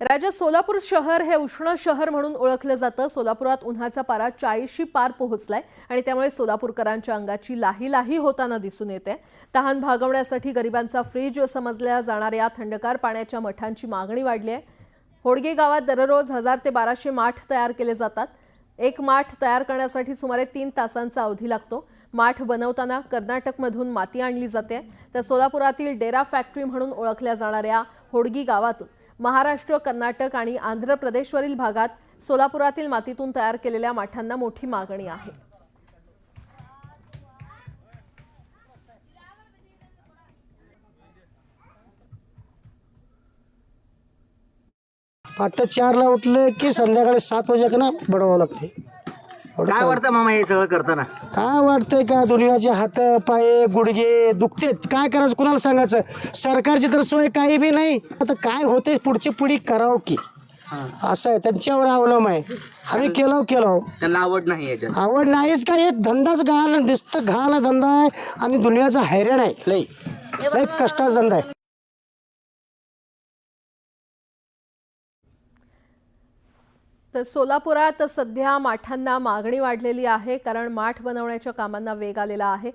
राज्यात सोलापूर शहर हे उष्ण शहर म्हणून ओळखलं जातं। सोलापुरात उन्हाचा पारा 40शी पार पोहोचलाय आणि त्यामुळे सोलापूरकरांच्या अंगाची लाही लाही होताना दिसून येते। तहान भागवण्यासाठी गरिबांचा फ्रीज समजल्या जाणाऱ्या थंडगार पाण्याच्या मठांची मागणी वाढली आहे। होडगे गावात दररोज 1000 ते 1200 माठ तयार केले जातात। एक माठ तयार करण्यासाठी सुमारे 3 तासांचा अवधी लागतो। माठ बनवताना कर्नाटकमधून माती आणली जाते। तर सोलापुरातील डेरा फॅक्टरी म्हणून ओळखल्या जाणाऱ्या होडगी गावातून महाराष्ट्र, कर्नाटक आणि आंध्र प्रदेशवरील भागात सोलापुरातील मातीतून तयार केलेल्या माठांना मोठी मागणी आहे। पहाटे 4ला उठले की संध्याकाळी 7 वाजेपर्यंत बडवावं लागते। काय वाटतं मामा हे सगळं करताना? काय वाटतंय का दुनियाचे हात पाय गुडघे दुखतेत, काय करायचं कुणाला सांगायचं? सरकारची तर सोय काही बी नाही। आता काय होते पुढची पिढी करावं की असं आहे, त्यांच्यावर अवलंबून आहे। आम्ही केलो त्यांना आवड नाही याच्यात. आवड नाहीच काय, हे धंदाच घाण दिसतं, घाण धंदा आहे आणि दुनियाचा हैराण आहे। लई कष्टाचा धंदा आहे। तर सोलापुरात सध्या माठांना मागणी वाढलेली आहे, कारण माठ बनवण्याच्या कामांना वेग आलेला आहे।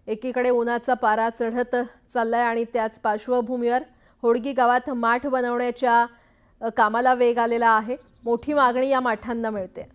एकीकडे उन्हाचा पारा चढत चाललाय आणि त्याच पार्श्वभूमीवर होडगी गावात माठ बनवण्याच्या कामाला वेग आलेला आहे। मोठी मागणी या माठांना मिळते।